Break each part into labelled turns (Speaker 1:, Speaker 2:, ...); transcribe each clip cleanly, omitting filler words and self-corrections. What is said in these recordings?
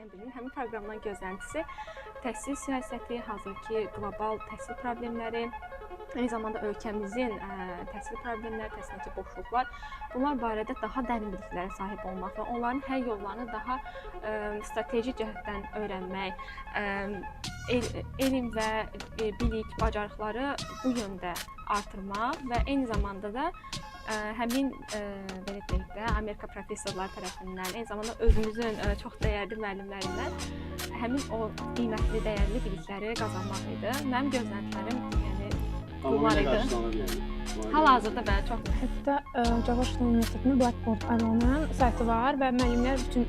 Speaker 1: Azərbaycan dilinin həmin proqramdan gözləntisi təhsil siyasəti, hazırki qlobal təhsil problemləri, eyni zamanda ölkəmizin təhsil problemləri, təhsildəki boşluqlar, bunlar barədə daha dərin biliklərə sahib olmaq və onların həll yollarını daha strateji cəhətdən öyrənmək, elm və bilik, bacarıqları bu yöndə artırmaq və eyni zamanda da həmin belə deyək də, Amerika professorları tərəfindən, eyni zamanda özümüzün çox dəyərli müəllimlərindən həmin o qiymətli, dəyərli bilikləri qazanmaq idi. Mənim gözləntilərim bunlar idi. Hal-hazırda mən çox...
Speaker 2: Hətta George Washington Universitetinin Blackboard adlanan saytı var və müəllimlər bütün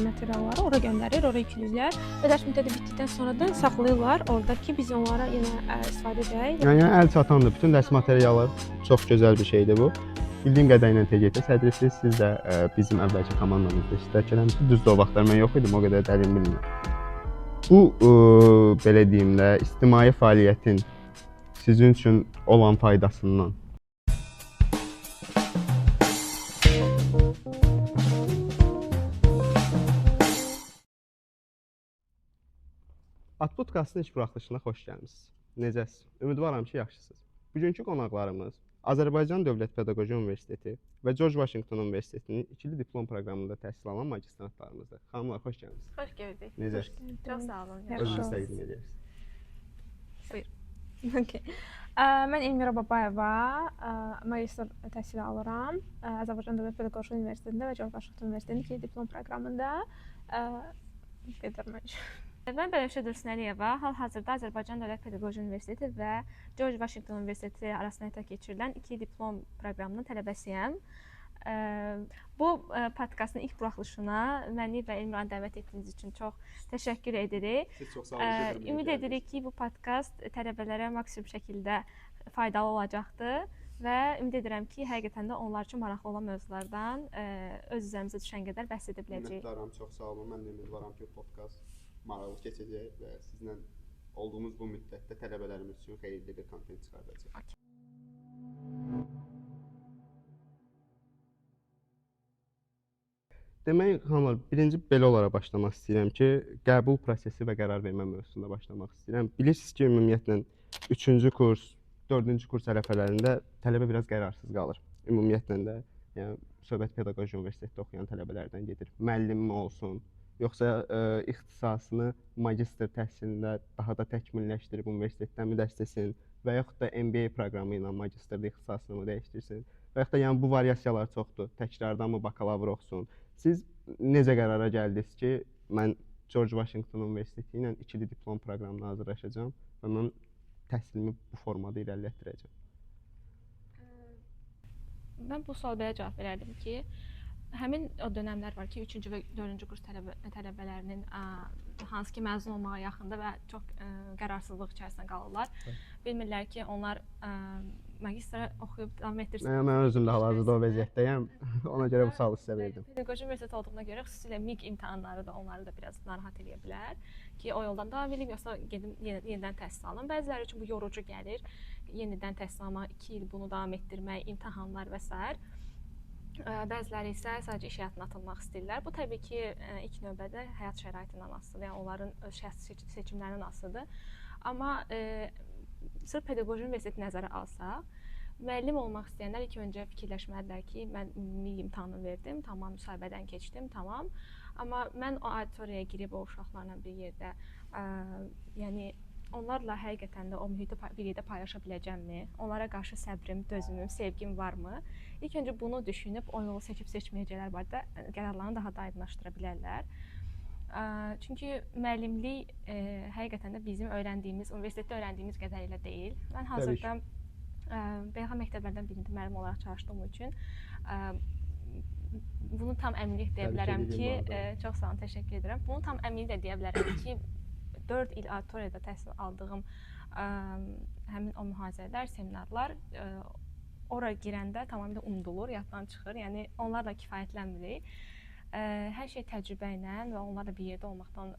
Speaker 2: materialları ora göndərir, ora yükləyirlər və dərs müddəti bitdikdən sonra da saxlayırlar orada ki, biz onlara yenə istifadə edək.
Speaker 3: Yəni əl çatandır. Bütün dərs materialları çox gözəl bir şeydir bu. Bildiyim qədərilə TGT sədrisiz, siz də bizim əvvəlki komandamızda iştirak eləmişsiniz. Düzdür, o vaxtlar mən yox idim, o qədər dərin bilmirəm. Bu, belə deyim də, ictimai fəaliyyətin sizin üçün olan faydasından. Podkastın ilk buraxılışına xoş gəlmisiniz. Necəsiz? Ümidvaram ki, yaxşısınız. Bugünkü qonaqlarımız Azərbaycan Dövlət Pedaqoji Universiteti və George Washington Universitetinin ikili diplom proqramında təhsil alan magistrantlarımızdır. Xanımlar, xoş gəlmisiniz.
Speaker 1: Xoş gördük.
Speaker 3: Necəsiz?
Speaker 1: Çox sağ olun.
Speaker 3: Özünüz təqdim edirsiniz.
Speaker 2: Buyur. Mən Elmira Babayeva, magistr təhsili alıram. Azərbaycan Dövlət Pedaqoji Universitetində və George Washington Universitetinin ikili diplom proqramında gedirmək.
Speaker 1: Mən Bənövşə Dursunəliyeva, hal-hazırda Azərbaycan Dövlət Pedaqoji Universiteti və George Washington Universiteti arasında həyata keçirilən iki diplom proqramının tələbəsiyəm. Bu podkastın ilk buraxılışına məni və Elmiranı dəvət etdiyiniz üçün çox təşəkkür edirik.
Speaker 3: Siz çox sağ olun.
Speaker 1: Ümid edirik ki, bu podkast tələbələrə maksimum şəkildə faydalı olacaqdır və ümid edirəm ki, həqiqətən də onlar üçün maraqlı olan mövzulardan öz üzərimizə düşən qədər bəhs edə biləcəyik.
Speaker 3: Minnətdaram, çox sağ olun. Mən də ümidvaram ki, podkast maraqlı keçəcək və sizlə olduğumuz bu müddətdə tələbələrimiz üçün xeyirli bir kontent çıxardacaq. Demək, xanımlar, birinci belə olaraq başlamaq istəyirəm ki, qəbul prosesi və qərar vermə mövzusunda başlamaq istəyirəm. Bilirsiniz ki, ümumiyyətlə 3-cü kurs, 4-cü kurs ərəfələrində tələbə biraz qərarsız qalır. Ümumiyyətlə də, yəni söhbət pedaqoji universitetdə oxuyan tələbələrdən gedir. Müəllim mi olsun, yoxsa ixtisasını magistr təhsilində daha da təkmilləşdirib universitetdən mi dərs etsin və yaxud da MBA proqramı ilə magistrda ixtisasını mı dəyişdirsin və yaxud da yəni bu variasiyalar çoxdur. Təkrardan mı bakalavr oxusun? Siz necə qərara gəldiniz ki, mən George Washington Universiteti ilə ikili diplom proqramına hazırlaşacağam və mən təhsilimi bu formada irəlilətdirəcəm?
Speaker 1: Mən bu suala belə cavab verərdim ki, həmin o dönəmlər var ki, 3-cü və 4-cü kurs tələbələrinin hansı ki məzun olmağa yaxında və çox qərarsızlıq içərisində qalırlar. Bilmirlər ki, onlar magistra oxuyub davam etdirsin.
Speaker 3: Mən özüm də hal-hazırda o vəziyyətdəyəm. Ona görə bu sualı sizə verdim.
Speaker 1: Pedaqoji universitet olduğuna görə xüsusilə MIQ imtahanları da onları da biraz narahat edə bilər ki, o yoldan davam edeyim, yoxsa gedim yenidən təhsil alım. Bəziləri üçün bu yorucu gəlir. Yenidən təhsil almaq, 2 il bunu davam etdirmək, imtahanlar və s. Bəziləri isə sadəcə iş həyatına atılmaq istəyirlər. Bu təbii ki, ilk növbədə həyat şəraitindən asılıdır, yəni onların şəxsi seçimlərindən asılıdır. Amma sırf pedaqoji universiteti nəzərə alsaq, müəllim olmaq istəyənlər ilk öncə fikirləşməlidirlər ki, mən ümumi imtahanı verdim, tamam, müsahibədən keçdim, tamam. Amma mən o auditoriyaya girib o uşaqlarla bir yerdə, yəni onlarla həqiqətən də o mühiti bir yerdə paylaşa biləcəmmi? Onlara qarşı səbrim, dözümüm, sevgim varmı? İlk öncə bunu düşünüb o yolu seçib-seçməyəcəklər barədə qərarlarını daha da aydınlaşdıra bilərlər. Çünki müəllimlik həqiqətən də bizim öyrəndiyimiz, universitetdə öyrəndiyimiz qədərilə deyil. Mən hazırda beynəlxalq məktəblərdən birində müəllim olaraq çalışdığım üçün bunu tam əminlik deyə bilərəm ki, çox sağ olun, təşəkkür edirəm. Bunu tam əminliklə deyə bilərəm ki, 4 il auditoriyada təhsil aldığım həmin o mühazirələr, seminarlar ora girəndə tamamilə unudulur, yaddan çıxır. Yəni onlarla kifayətlənmirik. Hər şey təcrübə ilə və onlarla bir yerdə olmaqdan,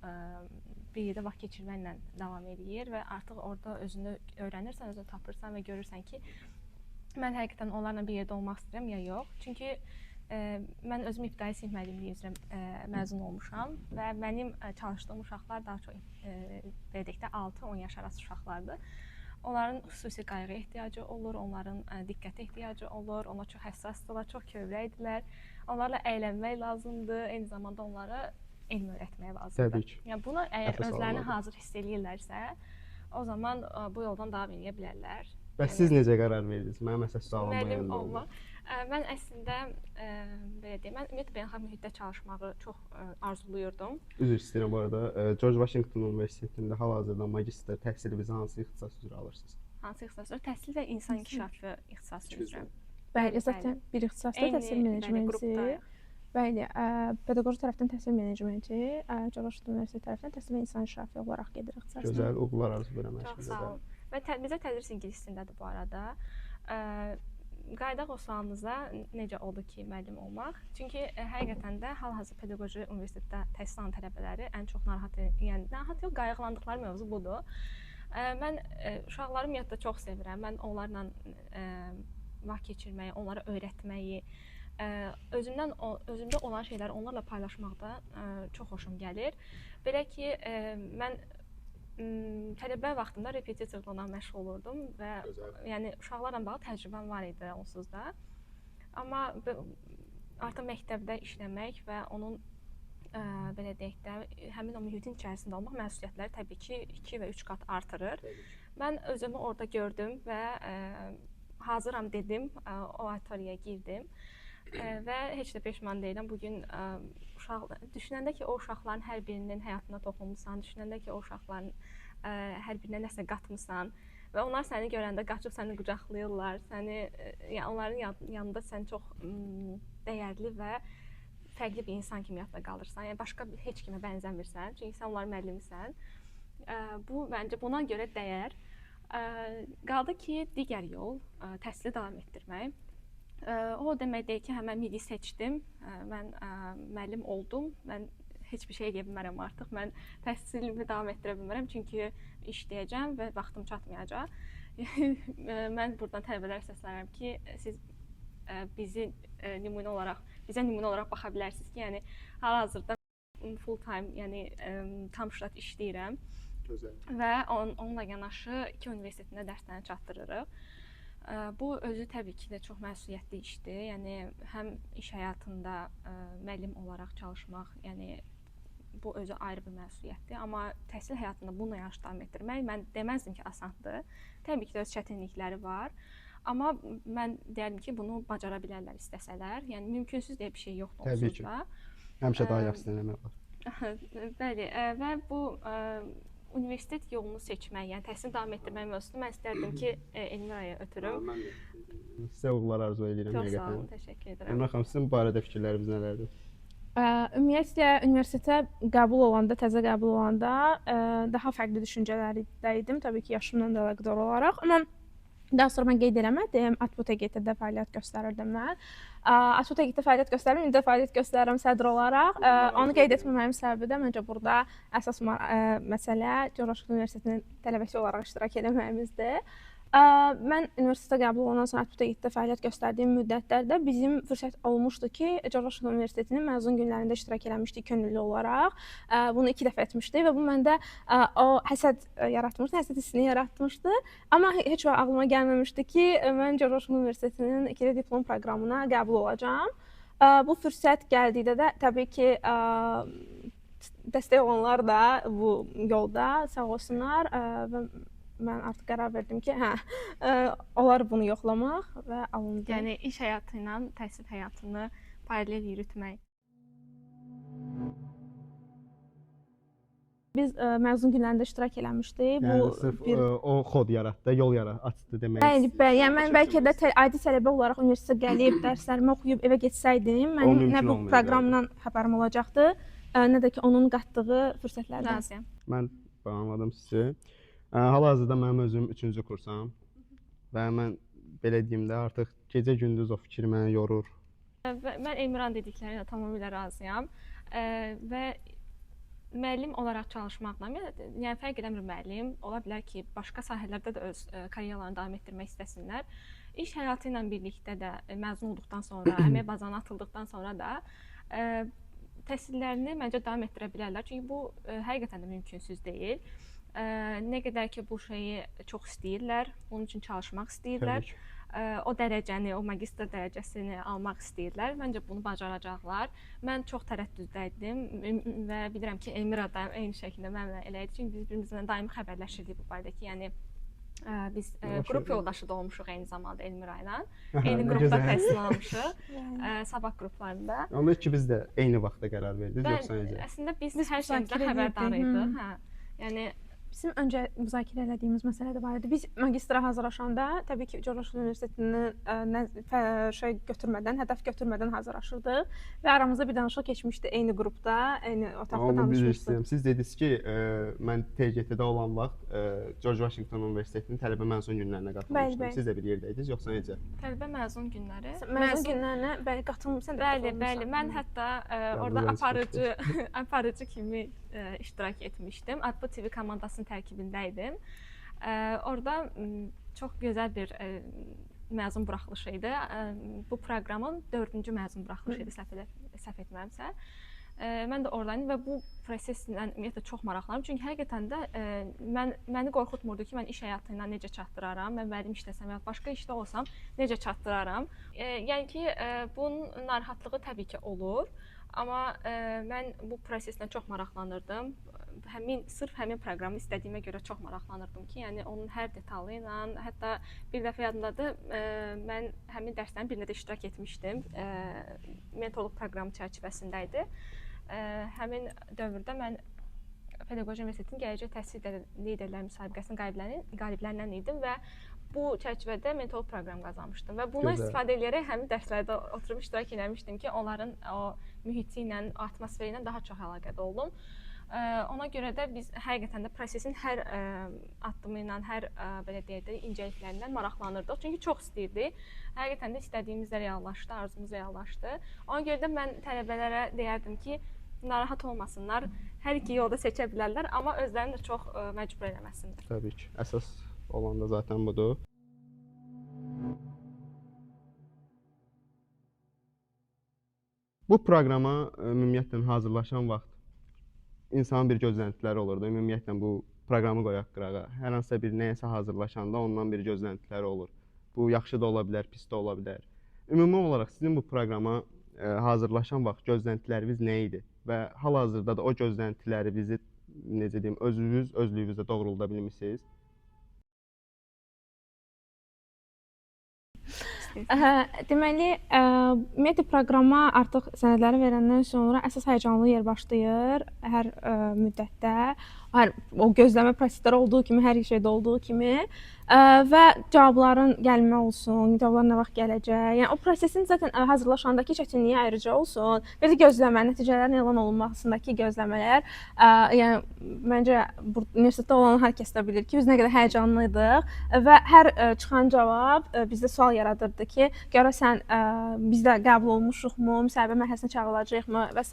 Speaker 1: bir yerdə vaxt keçirməklə davam edir və artıq orada özünü öyrənirsən, özünü tapırsan və görürsən ki, mən həqiqətən onlarla bir yerdə olmaq istəyirəm ya yox. Çünki Mən özüm ibtidai sinif müəllimliyi üzrə məzun olmuşam və mənim çalışdığım uşaqlar daha çox belə deyək də 6-10 yaş arası uşaqlardır. Onların xüsusi qayğı ehtiyacı olur, onların diqqətə ehtiyacı olur, onlar çox həssasdırlar, çox kövrəkdirlər. Onlarla əylənmək lazımdır, eyni zamanda onlara elm öyrətmək lazımdır.
Speaker 3: Təbii ki.
Speaker 1: Yəni buna əgər
Speaker 3: Əsas
Speaker 1: özlərini
Speaker 3: almalıdır.
Speaker 1: hazır hiss eləyirlərsə, o zaman bu yoldan davam edə bilərlər.
Speaker 3: Bəs siz necə qərar verdiniz? Mənim əsas sualım bu
Speaker 1: Müəllim
Speaker 3: yöndə oldu.
Speaker 1: olmaq. Mən əslində belə deyim, mən ümumiyyətlə beynəlxalq mühitdə çalışmağı çox arzulayırdım.
Speaker 3: Üzr istəyirəm bu arada. George Washington Universitetində hal-hazırda magistr təhsili bizə hansı ixtisas üzrə alırsınız?
Speaker 1: Hansı ixtisas üzrə? Təhsil və insan inkişafı ixtisası üzrə.
Speaker 2: Bəli, zaten bir ixtisasda təhsil menecmenti. Bəli, pedaqoji tərəfdən təhsil menecmenti, George Washington Universiteti tərəfdən təhsil və insan inkişafı olaraq gedir ixtisasda.
Speaker 3: Gözəl, uğurlar arzulayıram hər
Speaker 1: Çox
Speaker 3: şeyə.
Speaker 1: sağ olun. Və bizə tədris ingilis dilindədir bu arada. Qayıdaq o sualınıza necə oldu ki, müəllim olmaq? Çünki həqiqətən də hal-hazırda pedaqoji universitetdə təhsil alan tələbələri ən çox narahat yox, qayğılandıqları mövzu budur. Mən uşaqları ümumiyyətlə çox sevirəm. Mən onlarla vaxt keçirməyi, onlara öyrətməyi, özümdə olan şeyləri onlarla paylaşmaqda çox xoşum gəlir. Belə ki, mən tələbə vaxtında repetitorluqla məşğul olurdum və yəni uşaqlarla bağlı təcrübəm var idi onsuz da. Amma artıq məktəbdə işləmək və onun belə deyək də həmin o mühitin içərisində olmaq məsuliyyətləri təbii ki 2 və 3 qat artırır. Mən özümü orada gördüm və hazıram dedim, o auditoriyaya girdim və heç də peşman deyiləm. Bugün düşünəndə ki, o uşaqların hər birinin həyatına toxunmusan, düşünəndə ki, o uşaqların hər birinə nəsə qatmısan və onlar səni görəndə qaçıb səni qucaqlayırlar, yəni onların yanında sən çox dəyərli və fərqli bir insan kimi yadda qalırsan. Yəni başqa heç kimə bənzəmirsən, çünki sən onların müəllimisən. Bu məncə buna görə dəyər. Qaldı ki, digər yol təhsili davam etdirmək. O demək deyil ki, mən mili seçdim, mən müəllim oldum, mən heç bir şey edə bilmərəm artıq, mən təhsilimi davam etdirə bilmərəm, çünki işləyəcəm və vaxtım çatmayacaq. Mən buradan tələbələrə səslənirəm ki, siz bizə nümunə olaraq baxa bilərsiniz ki, yəni hal-hazırda full time, yəni tam ştat işləyirəm və onunla yanaşı 2 universitetində dərslərini çatdırırıq. Bu özü təbii ki də çox məsuliyyətli işdir. Yəni həm iş həyatında müəllim olaraq çalışmaq, yəni bu özü ayrı bir məsuliyyətdir. Amma təhsil həyatında bununla yanaşı davam etdirmək mən deməzdim ki, asandır. Təbii ki də öz çətinlikləri var. Amma mən deyərdim ki, bunu bacara bilərlər istəsələr. Yəni mümkünsüz deyə bir şey yoxdur onsuz da.
Speaker 3: Həmişə daha yaxşısını eləmək var.
Speaker 1: Bəli, və bu universitet yolunu seçmək, yəni təhsil davam etdirmək mövzusunu mən istərdim ki, Elmiraya ötürüm.
Speaker 3: Sizə uğurlar arzu edirəm.
Speaker 1: Çox sağ olun, təşəkkür edirəm.
Speaker 3: Elmira xanım, sizin bu barədə fikirləriniz nələrdir?
Speaker 2: Ümumiyyətlə, universitetə təzə qəbul olanda daha fərqli düşüncələrdə idim, təbii ki, yaşımdan da əlaqədar olaraq. Amma daha sonra mən qeyd eləmədim, ATBUTEGT-də fəaliyyət göstərirdim mən. ATBUTEGT-də fəaliyyət göstərirəm, indi də fəaliyyət göstərirəm sədr olaraq. Onu qeyd etməməyimin səbəbi də məncə burada əsas məsələ George Washington Universitetinin tələbəsi olaraq iştirak etməyimizdir. Mən universitetə qəbul olandan sonra ATBUTEGT-də fəaliyyət göstərdiyim müddətlərdə bizim fürsət olmuşdu ki, George Washington Universitetinin məzun günlərində iştirak eləmişdik könüllü olaraq. Bunu 2 dəfə etmişdik və bu məndə o həsəd yaratmışdı, həsəd hissini yaratmışdı. Amma heç vaxt ağlıma gəlməmişdi ki, mən George Washington Universitetinin 2-də diplom proqramına qəbul olacağam. Bu fürsət gəldikdə də təbii ki, dəstək olanlar da bu yolda sağ olsunlar və mən artıq qərar verdim ki, olar bunu yoxlamaq və alındı.
Speaker 1: Yəni iş həyatı ilə təhsil həyatını paralel yürütmək.
Speaker 2: Biz məzun günlərində iştirak eləmişdik.
Speaker 3: Yəni sırf o xod yaratdı, yol açdı demək.
Speaker 2: Bəli, yəni mən bəlkə də adi tələbə olaraq universitetə gəlib, dərslərimi oxuyub evə getsəydim, mənim nə bu proqramdan xəbərim olacaqdı, nə də ki onun qatdığı fürsətlərdən.
Speaker 1: Razıyam.
Speaker 3: Mən anladım sizi. Hal-hazırda mənim özüm 3-cü kursam və mən belə deyim də artıq gecə-gündüz o fikir məni yorur.
Speaker 1: Mən Elmiran dediklərinə tamamilə razıyam və müəllim olaraq çalışmaqla, yəni fərq edəmir müəllim, ola bilər ki, başqa sahələrdə də öz karyeralarını davam etdirmək istəsinlər. iş həyatı ilə birlikdə də məzun olduqdan sonra, əmək bazarına atıldıqdan sonra da təhsillərini məncə davam etdirə bilərlər. Çünki bu həqiqətən də mümkünsüz deyil. Nə qədər ki bu şeyi çox istəyirlər, bunun üçün çalışmaq istəyirlər. O dərəcəni, o magistr dərəcəsini almaq istəyirlər. Məncə bunu bacaracaqlar. Mən çox tərəddüddəydim və bilirəm ki, Elmira da eyni şəkildə mənimlə elə idi. Çünki biz bir-birimizlə daimi xəbərləşirdik bu barədə ki, yəni biz qrup yoldaşı da olmuşuq eyni zamanda Elmira ilə. Eyni qrupda təhsil almışıq, sabah qruplarında.
Speaker 3: Onda ki biz də eyni vaxtda qərar verdiniz, yoxsa necə?
Speaker 1: Əslində biz hər şeyimizdən xəbərdar idik. Yəni
Speaker 2: bizim öncə müzakirə etdiyimiz məsələ də var idi. Biz magistra hazırlaşanda təbii ki, George Washington Universitetinin götürmədən, hədəf götürmədən hazırlaşırdıq və aramızda bir danışıq keçmişdi eyni qrupda, eyni otaqda danışmışdıq.
Speaker 3: Siz dediniz ki, mən TGT-də olan vaxt George Washington Universitetinin tələbə məzun günlərinə qatılmışdım. Siz də bir yerdə idiniz, yoxsa necə?
Speaker 1: Tələbə məzun günləri.
Speaker 2: Məzun günlərinə bəli qatılmısan.
Speaker 1: Bəli. Mən hətta orada aparıcı kimi iştirak etmişdim. Adbu TV komandasının tərkibində idim. Orada çox gözəl bir məzun buraxılışı idi. Bu proqramın 4-cü məzun buraxılışı idi, səhv etmirəmsə. Mən də oradaydım və bu proseslə ümumiyyətlə çox maraqlandım. Çünki həqiqətən də məni qorxutmurdu ki, mən iş həyatı ilə necə çatdıraram, mən müəllim işləsəm ya başqa işdə olsam necə çatdıraram. Yəni ki, bunun narahatlığı təbii ki olur. Amma mən bu proseslə çox maraqlanırdım. Sırf həmin proqramı istədiyimə görə çox maraqlanırdım ki, yəni onun hər detalı ilə, hətta bir dəfə yadımdadır, mən həmin dərslərin birində də iştirak etmişdim. Mentorluq proqramı çərçivəsində idi. Həmin dövrdə mən Pedaqoji Universitetinin gələcək təhsil liderləri müsabiqəsinin qaliblərindən idim və bu çərçivədə mentorluq proqramı qazanmışdım və buna istifadə edərək həmin dərslərdə oturub iştirak etmişdim ki, onların o mühiti ilə, atmosferi ilə daha çox əlaqədə oldum. Ona görə də biz həqiqətən də prosesin hər addımı ilə, hər belə deyək də incəliklərindən maraqlanırdıq. Çünki çox istəyirdik. Həqiqətən də istədiyimiz də reallaşdı, arzumuz reallaşdı. Ona görə də mən tələbələrə deyərdim ki, narahat olmasınlar, hər iki yolda seçə bilərlər, amma özlərini də çox məcbur eləməsinlər.
Speaker 3: Təbii ki, əsas olan da zaten budur. Bu proqrama ümumiyyətlə hazırlaşan vaxt insanın bir gözləntiləri olurdu. Ümumiyyətlə bu proqramı qoyaq qırağa. Hər hansısa bir nəyəsə hazırlaşanda ondan bir gözləntiləri olur. Bu yaxşı da ola bilər, pis də ola bilər. Ümumi olaraq sizin bu proqrama hazırlaşan vaxt gözləntiləriniz nə idi? Və hal-hazırda da o gözləntilərinizi necə deyim, özlüyünüzdə doğrulda bilmisiniz?
Speaker 2: Deməli, ümumiyyətlə proqrama artıq sənədləri verəndən sonra əsas həyəcanlı yer başlayır hər müddətdə. O gözləmə prosesləri olduğu kimi, hər şeydə olduğu kimi və cavabların gəlmə olsun, cavablar nə vaxt gələcək. Yəni o prosesin zaten hazırlaşandakı çətinliyi ayrıca olsun. Bir də gözləmə, nəticələrin elan olunmasındakı gözləmələr. Yəni məncə universitetdə olan hər kəs də bilir ki, biz nə qədər həyəcanlıydıq və hər çıxan cavab bizdə sual yaradırdı ki, görəsən biz də qəbul olmuşuqmu, müsahibə mərhələsinə çağırılacağıqmı və s.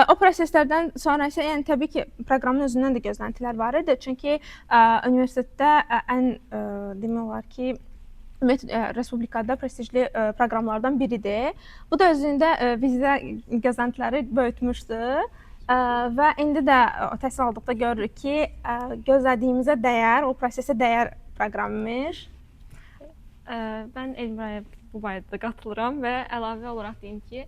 Speaker 2: O proseslərdən sonra isə yəni təbii ki, proqramın özündən də gözləntilər var idi. Çünki universitetdə ən demək olar ki, respublikada prestijli proqramlardan biridir. Bu da özündə bizdə gözləntiləri böyütmüşdü və indi də təhsil aldıqda görürük ki, gözlədiyimizə dəyər, o prosesə dəyər proqram imiş.
Speaker 1: Mən Elmiraya bu barədə qatılıram və əlavə olaraq deyim ki,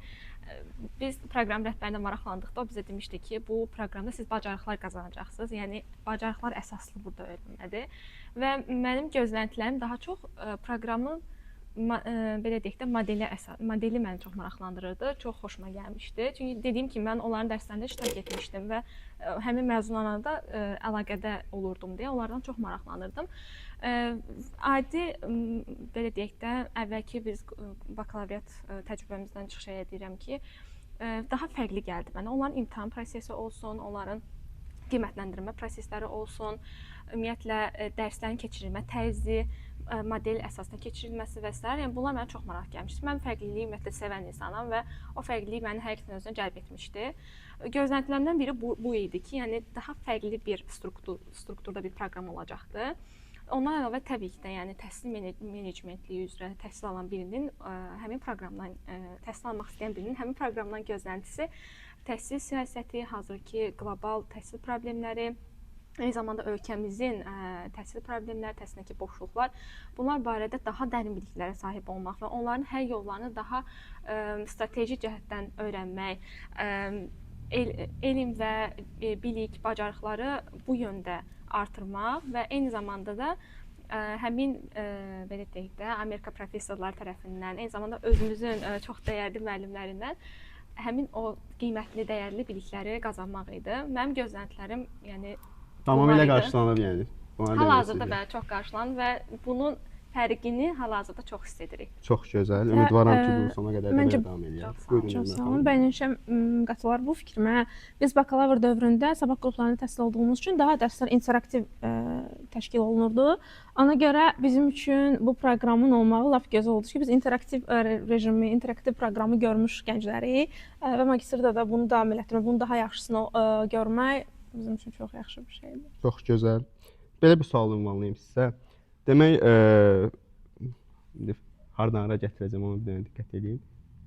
Speaker 1: biz proqram rəhbərinə maraqlandıqda o bizə demişdi ki, bu proqramda siz bacarıqlar qazanacaqsınız. Yəni bacarıqlar əsaslı burada öyrənmədir. Və mənim gözləntilərim daha çox proqramın belə deyək də modeli məni çox maraqlandırırdı, çox xoşuma gəlmişdi. Çünki dediyim kimi mən onların dərslərində iştirak etmişdim və həmin məzunlarla da əlaqədə olurdum deyə onlardan çox maraqlanırdım. Adi belə deyək də əvvəlki biz bakalavriat təcrübəmizdən çıxış edirəm ki, daha fərqli gəldi mənə. Onların imtahan prosesi olsun, onların qiymətləndirmə prosesləri olsun, ümumiyyətlə dərslərin keçirilmə tərzi, model əsasında keçirilməsi və s. Yəni bunlar mənə çox maraq gəlmişdi. Mən fərqliliyi ümumiyyətlə sevən insanam və o fərqlilik məni həqiqətən özünə cəlb etmişdi. Gözləntilərimdən biri bu idi ki, yəni daha fərqli bir strukturda bir proqram olacaqdı. ondan əlavə təbii ki də, yəni təhsil menecmentliyi üzrə təhsil alan birinin həmin proqramdan təhsil almaq istəyən birinin həmin proqramdan gözləntisi təhsil siyasəti, hazırki qlobal təhsil problemləri, eyni zamanda ölkəmizin təhsil problemləri, təhsildəki boşluqlar, bunlar barədə daha dərin biliklərə sahib olmaq və onların həll yollarını daha strateji cəhətdən öyrənmək, elm və bilik, bacarıqları bu yöndə artırmaq və eyni zamanda da həmin belə deyək də, Amerika professorları tərəfindən, eyni zamanda özümüzün çox dəyərli müəllimlərindən həmin o qiymətli, dəyərli bilikləri qazanmaq idi. Mənim gözləntilərim, yəni
Speaker 3: Tamamilə qarşılanır, yəni.
Speaker 1: Hal-hazırda bəli, çox qarşılanır və bunun fərqini hal-hazırda çox hiss edirik.
Speaker 3: Çox gözəl. Ümidvaram ki, bu sona qədər belə davam edəcək.
Speaker 2: Çox sağ olun. Bənövşə qatılar bu fikrimə. Biz bakalavr dövründə sabah qruplarında təhsil olduğumuz üçün daha dərslər interaktiv təşkil olunurdu. Ona görə bizim üçün bu proqramın olmağı lap gözəl oldu ki, biz interaktiv rejimi, interaktiv proqramı görmüş gənclərik və magistrda da bunu davam elətdirmək, bunu daha yaxşısını görmək bizim üçün çox yaxşı bir şeydir.
Speaker 3: Çox gözəl. Belə bir sual ünvanlayım sizə. Demək, hardan hara gətirəcəm, onu bir dənə diqqət edin.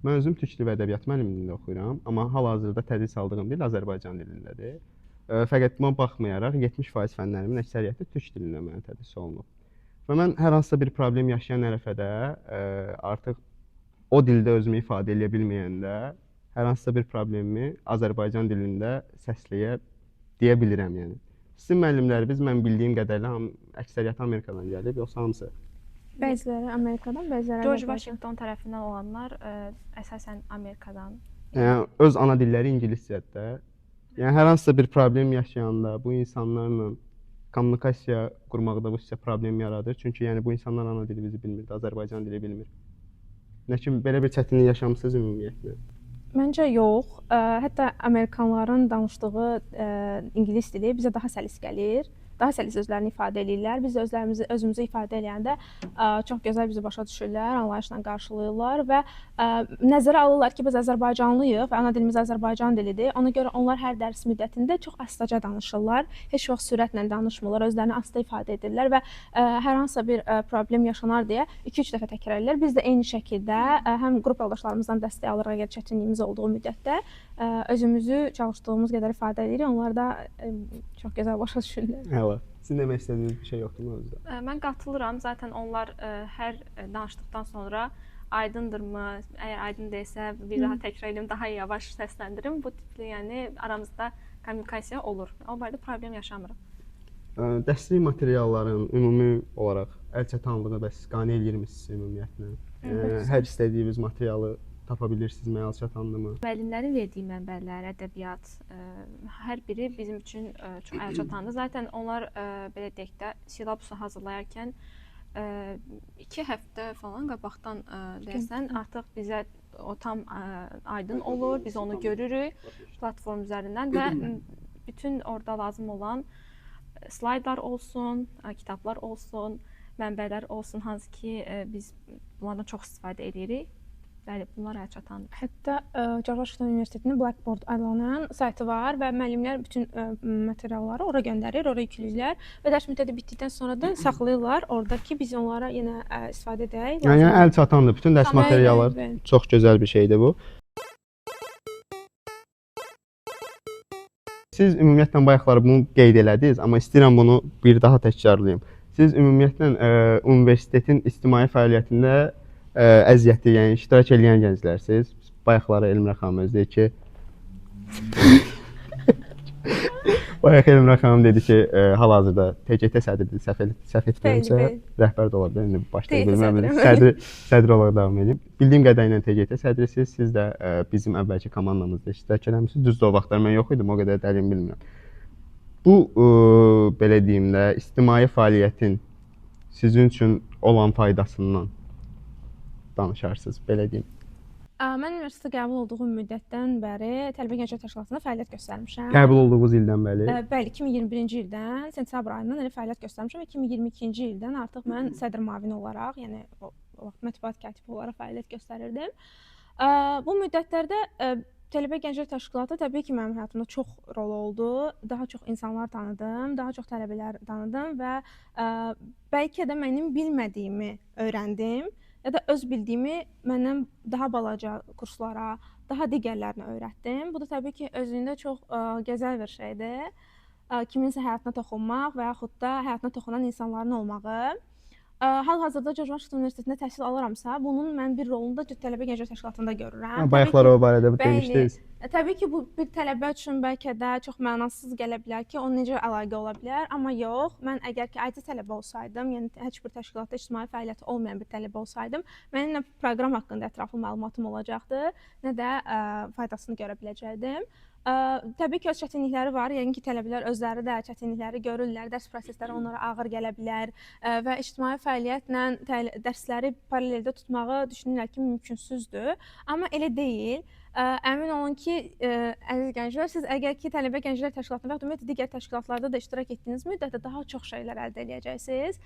Speaker 3: Mən özüm türk dili və ədəbiyyat müəllimliyində oxuyuram, amma hal-hazırda tədris aldığım dil Azərbaycan dilindədir. Fəqət buna baxmayaraq 70% fənlərimin əksəriyyəti türk dilində mənə tədris olunub. Və mən hər hansısa bir problem yaşayan ərəfədə artıq o dildə özümü ifadə edə bilməyəndə hər hansısa bir problemimi Azərbaycan dilində səsləyə deyə bilirəm, yəni. Sizin müəllimləriniz mən bildiyim qədərlə əksəriyyəti Amerikadan gəlib, yoxsa hamısı?
Speaker 2: Bəziləri Amerikadan, bəziləri
Speaker 1: George Washington tərəfindən olanlar əsasən Amerikadan.
Speaker 3: Yəni öz ana dilləri ingiliscədir. Yəni hər hansısa bir problem yaşayanda bu insanlarla kommunikasiya qurmaqda bu sizə problem yaradır. Çünki yəni bu insanlar ana dilimizi bilmir, Azərbaycan dili bilmir. Nə kimi belə bir çətinlik yaşamısınız ümumiyyətlə?
Speaker 2: Məncə yox. Hətta Amerikanların danışdığı ingilis dili bizə daha səlis gəlir. Daha səlis özlərini ifadə edirlər. Biz də özümüzü ifadə edəndə çox gözəl bizi başa düşürlər, anlayışla qarşılayırlar və nəzərə alırlar ki, biz Azərbaycanlıyıq və ana dilimiz Azərbaycan dilidir. Ona görə onlar hər dərs müddətində çox astaca danışırlar. Heç vaxt sürətlə danışmırlar, özlərini asta ifadə edirlər və hər hansısa bir problem yaşanar deyə 2-3 dəfə təkrar edirlər. Biz də eyni şəkildə həm qrup yoldaşlarımızdan dəstək alırıq əgər çətinliyimiz olduğu müddətdə özümüzü çalışdığımız qədər ifadə edirik. Onlar da çox gözəl başa düşürlər.
Speaker 3: Hələ. Sizin demək istədiyiniz bir şey yoxdur özdə?
Speaker 1: Mən qatılıram. Zaten onlar hər danışdıqdan sonra aydındırmı? Əgər aydın deyilsə bir daha təkrar edeyim, daha yavaş səsləndirim. Bu tipli, yəni aramızda kommunikasiya olur. O barədə problem yaşamırıq.
Speaker 3: Dəstək materialların ümumi olaraq əlçatanlığı bəs qane eləyirmisiniz ümumiyyətlə? Hər istədiyiniz materialı tapa bilirsinizmi, əlçatandırmı?
Speaker 1: Müəllimlərin verdiyi mənbələr, ədəbiyyat, hər biri bizim üçün çox əlçatandır. Zaten onlar belə deyək də silabusu hazırlayarkən 2 həftə falan qabaqdan deyəsən artıq bizə o tam aydın olur, biz onu görürük platform üzərindən və bütün orada lazım olan slaydlar olsun, kitablar olsun, mənbələr olsun, hansı ki biz bunlardan çox istifadə edirik. Bəli, bunlar əlçatandır.
Speaker 2: Hətta George Washington Universitetinin Blackboard adlanan saytı var və müəllimlər bütün materialları ora göndərir, ora yükləyirlər və dərs müddəti bitdikdən sonra da saxlayırlar orada ki, biz onlara yenə istifadə edək.
Speaker 3: Yəni əlçatandır, bütün dərs materialları. Çox gözəl bir şeydir bu. Siz ümumiyyətlə bayaqlar bunu qeyd elədiniz, amma istəyirəm bunu bir daha təkrarlayım. Siz ümumiyyətlə universitetin ictimai fəaliyyətində əziyyəti, yəni iştirak edən gənclərsiniz. Bayaqları Elmira xanım özü deyir ki, bayaq Elmira xanım dedi ki, hal-hazırda TGT sədridir, səhv etmirəmsə, rəhbər də ola bilər, indi başlayıb bilməm, sədr olaraq davam edib. Bildiyim qədərlə TGT sədrisiniz, siz də bizim əvvəlki komandamızda iştirak eləmişsiniz. Düzdür, o vaxtlar mən yox idim, o qədər dərin bilmirəm. Bu, belə deyim də, ictimai fəaliyyətin sizin üçün olan faydasından danışarsınız, belə deyim.
Speaker 2: Mən universitetə qəbul olduğum müddətdən bəri tələbə gənclər təşkilatında fəaliyyət göstərmişəm.
Speaker 3: Qəbul olduğunuz ildən bəri?
Speaker 2: Bəli, 2021-ci ildən sentyabr ayından elə fəaliyyət göstərmişəm və 2022-ci ildən artıq mən sədr müavini olaraq, yəni o vaxt mətbuat katibi olaraq fəaliyyət göstərirdim. Bu müddətlərdə Tələbə Gənclər Təşkilatı təbii ki, mənim həyatımda çox rol oldu. Daha çox insanlar tanıdım, daha çox tələbələr tanıdım və bəlkə də mənim bilmədiyimi öyrəndim ya da öz bildiyimi məndən daha balaca kurslara, daha digərlərinə öyrətdim. Bu da təbii ki, özündə çox gözəl bir şeydir. Kiminsə həyatına toxunmaq və yaxud da həyatına toxunan insanların olmağı. Hal-hazırda George Washington Universitetində təhsil alıramsa, bunun mən bir rolunu da Tələbə Gənclər Təşkilatında görürəm.
Speaker 3: Bayaqlar o barədə demişdiniz.
Speaker 2: Təbii ki, bu bir tələbə üçün bəlkə də çox mənasız gələ bilər ki, onun necə əlaqə ola bilər, amma yox, mən əgər ki, adi tələbə olsaydım, yəni heç bir təşkilatda ictimai fəaliyyəti olmayan bir tələbə olsaydım, mənim nə proqram haqqında ətraflı məlumatım olacaqdı, nə də faydasını görə biləcəkdim. Təbii ki, öz çətinlikləri var. Yəqin ki, tələbələr özləri də çətinlikləri görürlər, dərs prosesləri onlara ağır gələ bilər və ictimai fəaliyyətlə dərsləri paraleldə tutmağı düşünürlər ki, mümkünsüzdür. Amma elə deyil. Əmin olun ki, əziz gənclər, siz əgər ki, Tələbə Gənclər Təşkilatında və ümumiyyətlə digər təşkilatlarda da iştirak etdiyiniz müddətdə daha çox şeylər əldə edəcəksiniz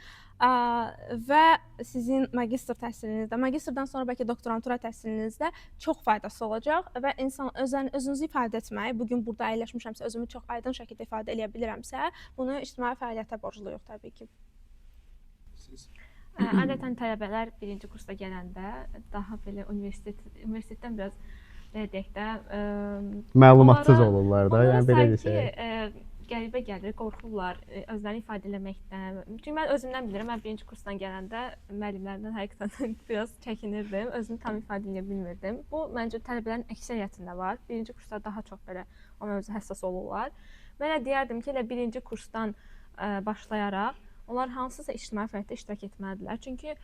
Speaker 2: və sizin magistr təhsilinizdə, magistrdan sonra bəlkə doktorantura təhsilinizdə çox faydası olacaq və insan özünüzü ifadə etmək, bugün burada əyləşmişəmsə, özümü çox aydın şəkildə ifadə edə bilirəmsə, bunu ictimai fəaliyyətə borcluyuq təbii ki.
Speaker 1: Adətən tələbələr birinci kursda gələndə daha belə universitetdən biraz deyək də
Speaker 3: məlumatsız olurlar da, yəni belə desək.
Speaker 1: Qəribə gəlir, qorxurlar özlərini ifadə etməkdən. Çünki mən özümdən bilirəm, mən birinci kursdan gələndə müəllimlərdən həqiqətən biraz çəkinirdim, özümü tam ifadə edə bilmirdim. Bu məncə tələbələrin əksəriyyətində var. Birinci kursda daha çox belə o mövzuya həssas olurlar. Mən deyərdim ki, elə birinci kursdan başlayaraq onlar hansısa ictimai fəaliyyətdə iştirak etməlidirlər. Çünki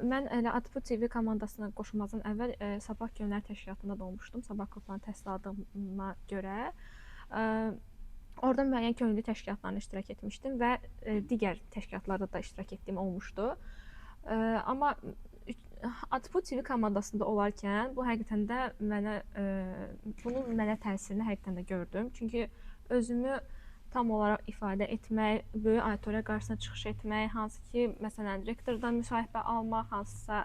Speaker 1: mən elə Atbu TV komandasına qoşulmazdan əvvəl Sabah Gönüllülər Təşkilatında da olmuşdum. Sabah qruplarını təhsil aldığıma görə. Orada müəyyən könüllü təşkilatlarına iştirak etmişdim və digər təşkilatlarda da iştirak etdiyim olmuşdu. Amma Atbu TV komandasında olarkən bu həqiqətən də bunun mənə təsirini həqiqətən də gördüm. Çünki özümü tam olaraq ifadə etmək, böyük auditoriya qarşısına çıxış etmək, hansı ki, məsələn, rektordan müsahibə almaq, hansısa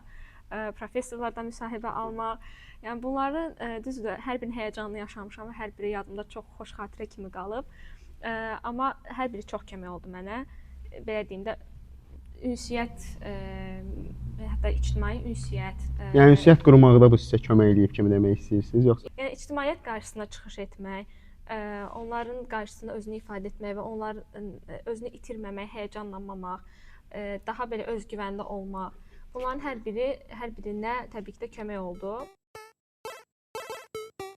Speaker 1: professorlardan müsahibə almaq. Yəni bunların düzdür, hər birini həyəcanlı yaşamışam və hər biri yadımda çox xoş xatirə kimi qalıb. Amma hər biri çox kömək oldu mənə. Belə deyim də, ünsiyyət, hətta ictimai ünsiyyət.
Speaker 3: Yəni ünsiyyət qurmaqda bu sizə kömək eləyib kimi demək istəyirsiniz, yoxsa?
Speaker 1: Yəni ictimaiyyət qarşısına çıxış etmək, onların qarşısında özünü ifadə etmək və onların özünü itirməmək, həyəcanlanmamaq, daha belə özgüvənli olmaq. Bunların hər birinə təbii ki də kömək oldu.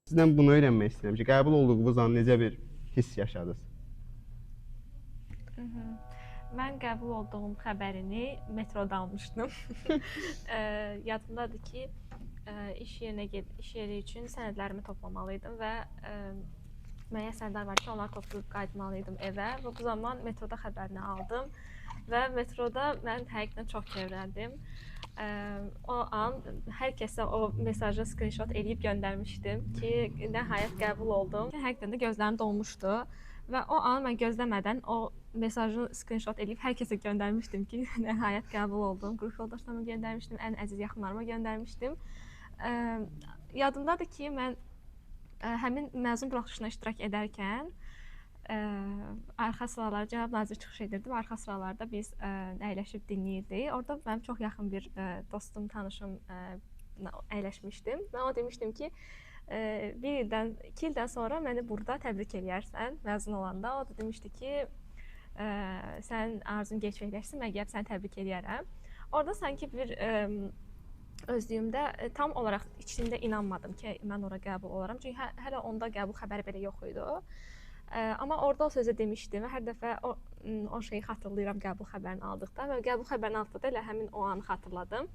Speaker 3: Sizdən bunu öyrənmək istəyirəm ki, qəbul olduğunuz an necə bir hiss yaşadınız?
Speaker 1: Mən qəbul olduğum xəbərini metroda almışdım. Yadımdadır ki, iş yeri üçün sənədlərimi toplamalıydım və müəyyən sənədlər var ki, onları toplayıb qayıtmalıydım evə və bu zaman metroda xəbərini aldım və metroda mən həqiqətən çox kövrəldim. O an hər kəsə o mesajı screenshot eləyib göndərmişdim ki, nəhayət qəbul oldum. Həqiqətən də gözlərim dolmuşdu və o an mən gözləmədən o mesajı screenshot eləyib hər kəsə göndərmişdim ki, nəhayət qəbul oldum. Qrup yoldaşlarıma göndərmişdim, ən əziz yaxınlarıma göndərmişdim. Yadımdadır ki, mən həmin məzun buraxılışına iştirak edərkən arxa sıralarda cənab nazir çıxış edirdi və arxa sıralarda biz əyləşib dinləyirdik. Orada mənim çox yaxın bir dostum, tanışım əyləşmişdim. Mən ona demişdim ki, 2 ildən sonra məni burada təbrik eləyərsən məzun olanda. O da demişdi ki, sən arzun gerçəkləşsin, mən gəlib səni təbrik eləyərəm. Orada sanki bir özlüyümdə tam olaraq içimdə inanmadım ki, mən ora qəbul olaram. Çünki hələ onda qəbul xəbəri belə yox idi. Amma orada o sözü demişdim və hər dəfə o şeyi xatırlayıram qəbul xəbərini aldıqda və qəbul xəbərini aldıqda elə həmin o anı xatırladım.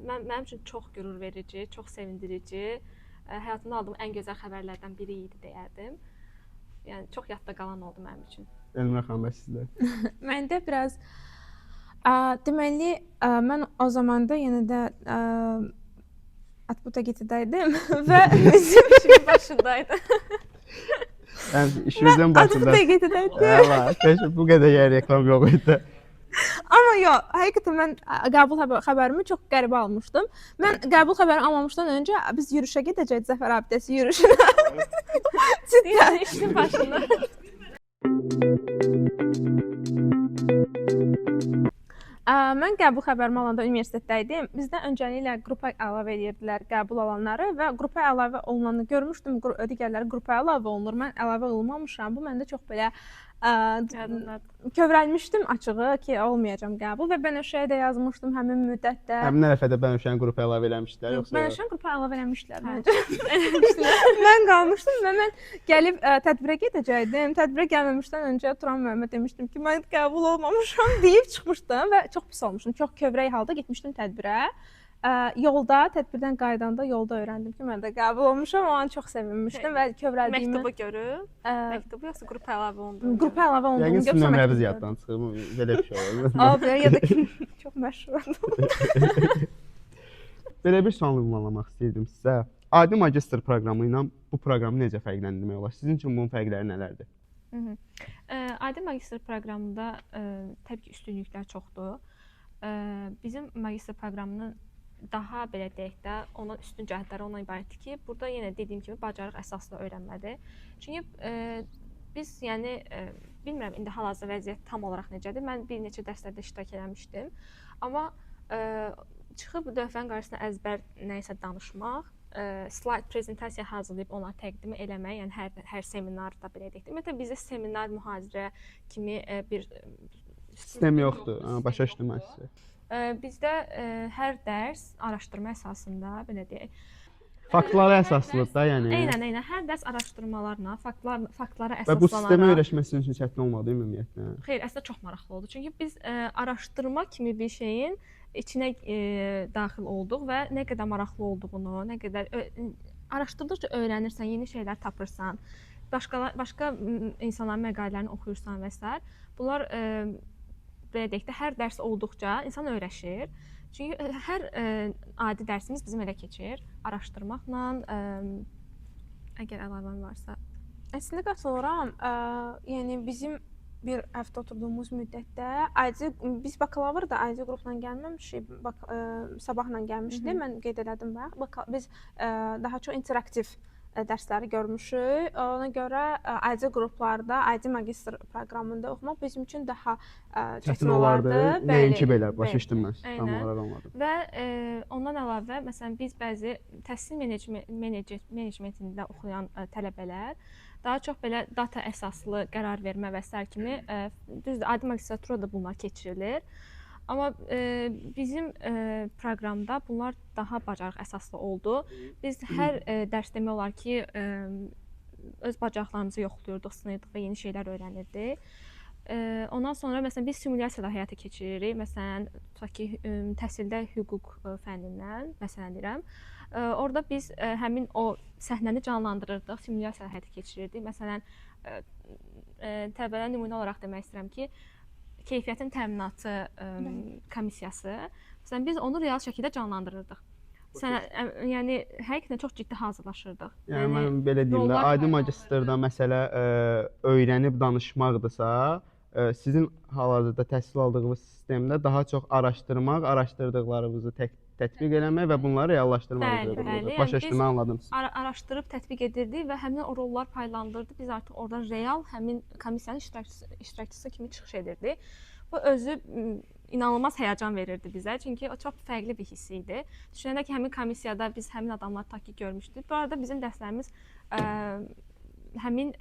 Speaker 1: Mənim üçün çox qürur verici, çox sevindirici, həyatımda aldığım ən gözəl xəbərlərdən biri idi deyərdim. Yəni çox yadda qalan oldu mənim üçün.
Speaker 3: Elmira xanım, sizdə?
Speaker 2: Məndə biraz deməli, mən o zamanda yenə də Atbu TGT-dəydim və bizim
Speaker 1: işimin başındaydı.
Speaker 3: Yəni işimizin başında.
Speaker 2: Atbu TGT-dəydim.
Speaker 3: Keşke bu qədər yer reklam yox idi.
Speaker 2: Amma yox, həqiqətən mən qəbul xəbərimi çox qəribə almışdım. Mən qəbul xəbəri almamışdan öncə biz yürüşə gedəcəyik, Zəfər abidəsi yürüşünə.
Speaker 1: Yəni işin başında.
Speaker 2: Mən qəbul xəbərimi alanda universitetdə idim. Bizdə öncəliklə qrupa əlavə edirdilər qəbul alanları və qrupa əlavə olunanı görmüşdüm. Digərləri qrupa əlavə olunur. Mən əlavə olunmamışam. Bu məndə çox belə kövrəlmişdim açığı ki, olmayacam qəbul və Bənövşəyə də yazmışdım həmin müddətdə.
Speaker 3: Həmin ərəfədə Bənövşəni qrupa əlavə eləmişdilər yoxsa?
Speaker 2: Bənövşəni qrupa əlavə eləmişdilər məncə. Mən qalmışdım və mən gəlib tədbirə gedəcəydim. Tədbirə gəlməmişdən öncə Turan müəllimə demişdim ki, mən qəbul olmamışam deyib çıxmışdım və çox pis olmuşdum. Çox kövrək halda getmişdim tədbirə. Yolda, tədbirdən qaydanda yolda öyrəndim ki, mən də qəbul olmuşam. O an çox sevinmişdim və kövrəldiyimi...
Speaker 1: Məktubu görüb, məktubu yoxsa qrupa əlavə olundu?
Speaker 2: Qrupa əlavə olunduğunu
Speaker 3: yəqin sizin nömrəniz yaddan çıxıb, belə bir şey olur.
Speaker 2: Abi, ya da ki, çox məşhur.
Speaker 3: Belə bir sual ünvanlamaq istəyirdim sizə. Adi magistr proqramı ilə bu proqramı necə fərqləndirmək olar? Sizin üçün bunun fərqləri nələrdir?
Speaker 1: Adi magistr proqramında təbii ki, üstünlüklər çoxdur. Bizim magistr proqramının daha belə deyək də, onun üstün cəhətləri ondan ibarətdir ki, burada yenə dediyim kimi bacarıq əsaslı öyrənmədir. Çünki biz, yəni, bilmirəm, indi hal-hazırda vəziyyət tam olaraq necədir. Mən bir neçə dərslərdə iştirak eləmişdim. Amma çıxıb lövhənin qarşısına əzbər nəyisə danışmaq, slayd prezentasiya hazırlayıb ona təqdim eləmək, yəni hər seminarda belə deyək. Ümumiyyətlə, bizdə seminar, mühazirə kimi bir
Speaker 3: Sistem yoxdur, başa düşdüm mən sizə.
Speaker 1: Bizdə hər dərs araşdırma əsasında, belə deyək.
Speaker 3: Faktlara əsaslıdır da, yəni.
Speaker 1: Eynən, hər dərs araşdırmalarla, faktlara əsaslanaraq.
Speaker 3: Və bu sistemi öyrəşməsi üçün çətin olmadı ümumiyyətlə?
Speaker 1: Xeyr, əslində çox maraqlı oldu. Çünki biz araşdırma kimi bir şeyin içinə daxil olduq və nə qədər maraqlı olduğunu, nə qədər araşdırdıqca öyrənirsən, yeni şeylər tapırsan, başqa insanların məqalələrini oxuyursan və s. Bunlar belə deyək də, hər dərs olduqca insan öyrəşir. Çünki hər adi dərsimiz bizim elə keçir. Araşdırmaqla, əgər əlavən varsa.
Speaker 2: Əslində qatılıram. Yəni bizim bir həftə oturduğumuz müddətdə biz bakalavrda ID qrupla gəlməmişik, sabahla gəlmişdi. Mən qeyd elədim bax. Biz daha çox interaktiv dərsləri görmüşük. Ona görə ID qruplarda, ID magistr proqramında oxumaq bizim üçün daha çətin olardı.
Speaker 3: Nəinki belə, başa düşdüm mən. Tam olaraq anladım.
Speaker 1: Və ondan əlavə, məsələn, biz bəzi təhsil menecmentində oxuyan tələbələr daha çox belə data əsaslı qərar vermə və s. kimi, düzdür, adi magistraturada bunlar keçirilir. Amma bizim proqramda bunlar daha bacarıq əsaslı oldu. Biz hər dərs demək olar ki, öz bacarıqlarımızı yoxluyurduq, sınırdıq və yeni şeylər öyrənirdik. Ondan sonra məsələn biz simulyasiyada həyata keçiririk. Məsələn, tutaq ki, təhsildə hüquq fənnindən məsələn deyirəm. Orada biz həmin o səhnəni canlandırırdıq, simulyasiya həyata keçirirdik. Məsələn, tələbələrə nümunə olaraq demək istəyirəm ki, keyfiyyətin təminatı komissiyası. Məsələn, biz onu real şəkildə canlandırırdıq. Yəni həqiqətən çox ciddi hazırlaşırdıq.
Speaker 3: Yəni mən belə deyim də, adi magistrda məsələ öyrənib danışmaqdırsa, sizin hal-hazırda təhsil aldığınız sistemdə daha çox araşdırmaq, araşdırdıqlarınızı tətbiq eləmək və bunları reallaşdırmaq üzrə. Başa düşdüm, anladım.
Speaker 1: Araşdırıb tətbiq edirdik və həmin o rollar paylandırdı. Biz artıq oradan real həmin komissiyanın iştirakçısı kimi çıxış edirdik. Bu özü inanılmaz həyəcan verirdi bizə. Çünki o çox fərqli bir hiss idi. Düşünəndə ki, həmin komissiyada biz həmin adamları ta ki görmüşdük. Bu arada bizim dərslərimiz həmin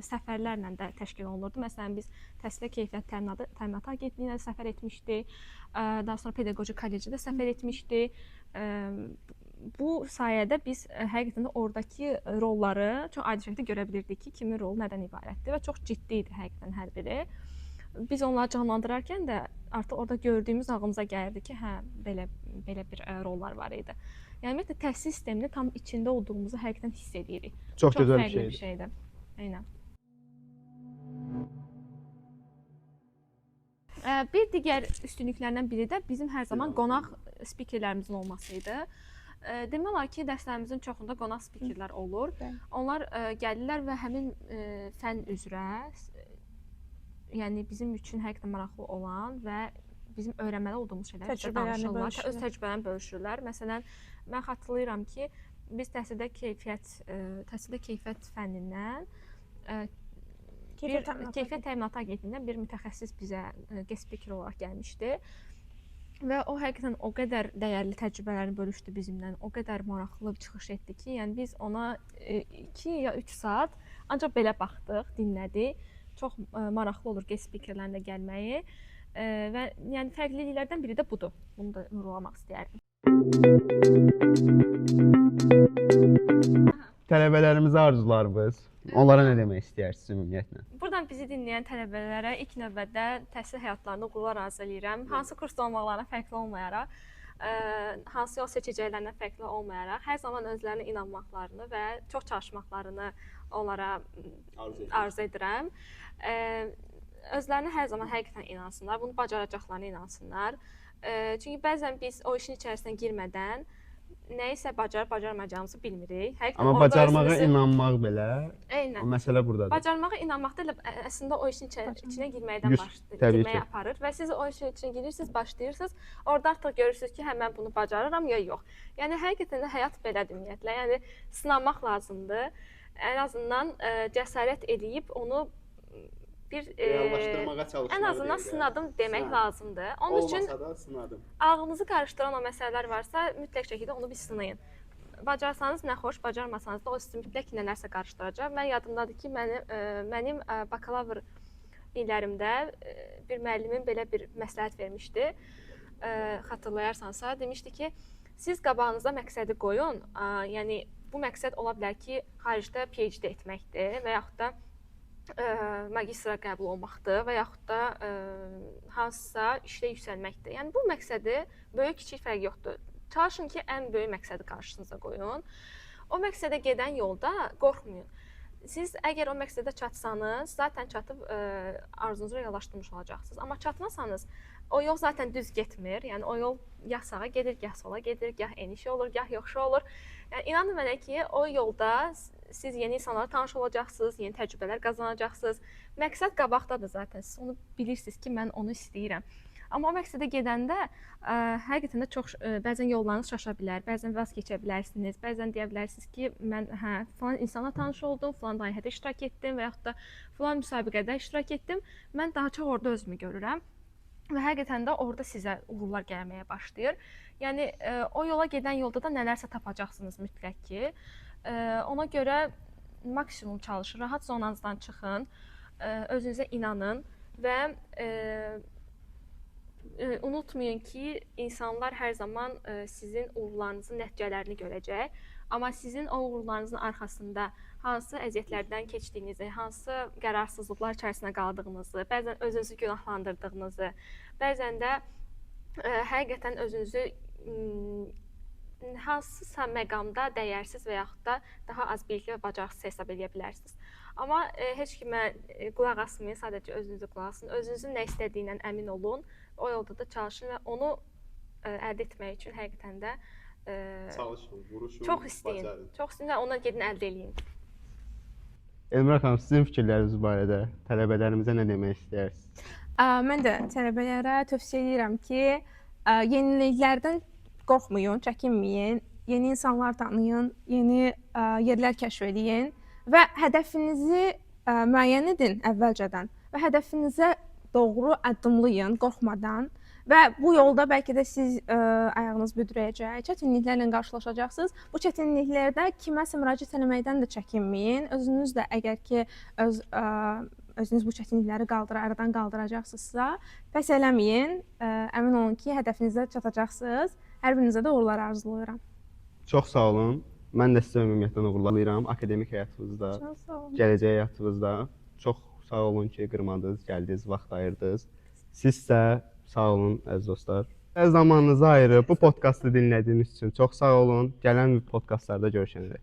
Speaker 1: səfərlərlə də təşkil olunurdu. Məsələn, biz Təhsilə Keyfiyyət Təminatı Agentliyinə səfər etmişdik. Daha sonra Pedaqoji Kollecdə səfər etmişdik. Bu sayədə biz həqiqətən də oradakı rolları çox adi şəkildə görə bilirdik ki, kimin rolu nədən ibarətdir və çox ciddi idi həqiqətən hər biri. Biz onları canlandırarkən də artıq orada gördüyümüz ağlımıza gəlirdi ki, hə, belə bir rollar var idi. Yəni, ümumiyyətlə, təhsil sisteminin tam içində olduğumuzu həqiqətən hiss edirik.
Speaker 3: Çox gözəl
Speaker 1: bir şeydir. Eynən. Bir digər üstünlüklərdən biri də bizim hər zaman qonaq spikerlərimizin olması idi. Demək olar ki, dərslərimizin çoxunda qonaq spikerlər olur. Onlar gəlirlər və həmin fənn üzrə, yəni bizim üçün həqiqətən maraqlı olan və bizim öyrənməli olduğumuz şeyləri bizə
Speaker 2: Təcrübələrini
Speaker 1: danışırlar, öz
Speaker 2: bölüşürlər.
Speaker 1: təcrübələrini bölüşürlər. Məsələn, mən xatırlayıram ki, biz təhsildə keyfiyyət fənnindən Keyfiyyət Təminatı Agentliyindən bir mütəxəssis bizə guest speaker olaraq gəlmişdi. Və o həqiqətən o qədər dəyərli təcrübələrini bölüşdü bizimlə, o qədər maraqlı bir çıxış etdi ki, yəni biz ona 2 ya 3 saat ancaq belə baxdıq, dinlədik. Çox maraqlı olur guest speakerlərlə gəlməyi və yəni fərqliliklərdən biri də budur. Bunu da vurğulamaq istəyərdim.
Speaker 3: Tələbələrimizə arzularınız, onlara nə demək istəyirsiniz ümumiyyətlə?
Speaker 1: Buradan bizi dinləyən tələbələrə ilk növbədə təhsil həyatlarında uğurlar arzu edirəm. Hansı kursda olmaqlarına fərqli olmayaraq, hansı yol seçəcəklərinə fərqli olmayaraq, hər zaman özlərinə inanmaqlarını və çox çalışmaqlarını onlara arzu edirəm. Özlərinə hər zaman həqiqətən inansınlar, bunu bacaracaqlarına inansınlar. Çünki bəzən biz o işin içərisinə girmədən nəyisə bacarmayacağımızı bilmirik.
Speaker 3: Amma bacarmağa inanmaq belə,
Speaker 1: Eynən.
Speaker 3: o məsələ buradadır.
Speaker 1: Bacarmağa inanmaq da əslində o işin içinə girməkdən başlayır, girməyə aparır və siz o işin içinə girirsiniz, başlayırsınız, orada artıq görürsünüz ki, hə mən bunu bacarıram ya yox. Yəni həqiqətən də həyat belədir ümumiyyətlə. Yəni sınamaq lazımdır. Ən azından cəsarət edib onu
Speaker 3: Reallaşdırmağa çalışmaq.
Speaker 1: Ən azından sınadım demək lazımdır. Onun üçün
Speaker 3: olmasa da sınadım.
Speaker 1: ağlınızı qarışdıran o məsələlər varsa, mütləq şəkildə onu bir sınayın. Bacarsanız nə xoş, bacarmasanız da o sizi mütləq nələrsə qarışdıracaq. Mən yadımdadır ki, mənim bakalavr illərimdə bir müəllimim belə bir məsləhət vermişdi. Xatırlayarsansa, demişdi ki, siz qabağınıza məqsədi qoyun. Yəni bu məqsəd ola bilər ki, xaricdə PhD etməkdir və yaxud da magistra qəbul olmaqdır və yaxud da hansısa işdə yüksəlməkdir. Yəni bu məqsədi böyük-kiçik fərq yoxdur. Çalışın ki, ən böyük məqsədi qarşınıza qoyun. O məqsədə gedən yolda qorxmayın. Siz əgər o məqsədə çatsanız, zaten çatıb arzunuzu reallaşdırmış olacaqsınız. Amma çatmasanız, o yol zaten düz getmir. Yəni o yol gah sağa gedir, gah sola gedir, gah enişi olur, gah yoxuşu olur. Yəni inanın mənə ki, o yolda siz yeni insanlara tanış olacaqsınız, yeni təcrübələr qazanacaqsınız. Məqsəd qabaqdadır zaten. Siz onu bilirsiniz ki, mən onu istəyirəm. Amma o məqsədə gedəndə həqiqətən də çox bəzən yollarınız şaşa bilər, bəzən vaz keçə bilərsiniz, bəzən deyə bilərsiniz ki, mən falan insanla tanış oldum, falan layihədə iştirak etdim və yaxud da falan müsabiqədə iştirak etdim. Mən daha çox orada özümü görürəm və həqiqətən də orada sizə uğurlar gəlməyə başlayır. Yəni o yola gedən yolda da nələrsə tapacaqsınız mütləq ki. Ona görə maksimum çalışın, rahat zonanızdan çıxın, özünüzə inanın və unutmayın ki, insanlar hər zaman sizin uğurlarınızın nəticələrini görəcək. Amma sizin o uğurlarınızın arxasında hansı əziyyətlərdən keçdiyinizi, hansı qərarsızlıqlar içərisində qaldığınızı, bəzən özünüzü günahlandırdığınızı, bəzən də həqiqətən özünüzü hansısa məqamda dəyərsiz və yaxud da daha az bilikli və bacarıqsız hesab edə bilərsiniz. Amma heç kimə qulaq asmayın, sadəcə özünüzü qulaq asın. Özünüzün nə istədiyindən əmin olun, o yolda da çalışın və onu əldə etmək üçün həqiqətən də
Speaker 3: çalışın, vuruşun,
Speaker 1: çox istəyin. Çox istəyin və ona gedin əldə eləyin.
Speaker 3: Elmira xanım, sizin fikirləriniz barədə tələbələrimizə nə demək istəyirsiniz?
Speaker 2: Mən də tələbələrə tövsiyə edirəm ki, yeniliklərdən qorxmayın, çəkinməyin, yeni insanlar tanıyın, yeni yerlər kəşf edin və hədəfinizi müəyyən edin əvvəlcədən və hədəfinizə doğru addımlayın, qorxmadan və bu yolda bəlkə də siz ayağınız büdrəyəcək, çətinliklərlə qarşılaşacaqsınız. Bu çətinliklərdə kiməsə müraciət etməkdən də çəkinməyin. Özünüz də əgər ki özünüz bu çətinlikləri aradan qaldıracaqsınızsa, pəs eləməyin. Əmin olun ki, hədəfinizə çatacaqsınız. Hər birinizə də uğurlar arzulayıram.
Speaker 3: Çox sağ olun. Mən də sizə ümumiyyətlə uğurlayıram akademik həyatınızda, gələcək həyatınızda. Çox sağ olun ki, qırmadınız, gəldiniz, vaxt ayırdınız. Siz də sağ olun əziz dostlar. Zamanınızı ayırıb bu podkastı dinlədiyiniz üçün çox sağ olun. Gələn podkastlarda görüşənədək.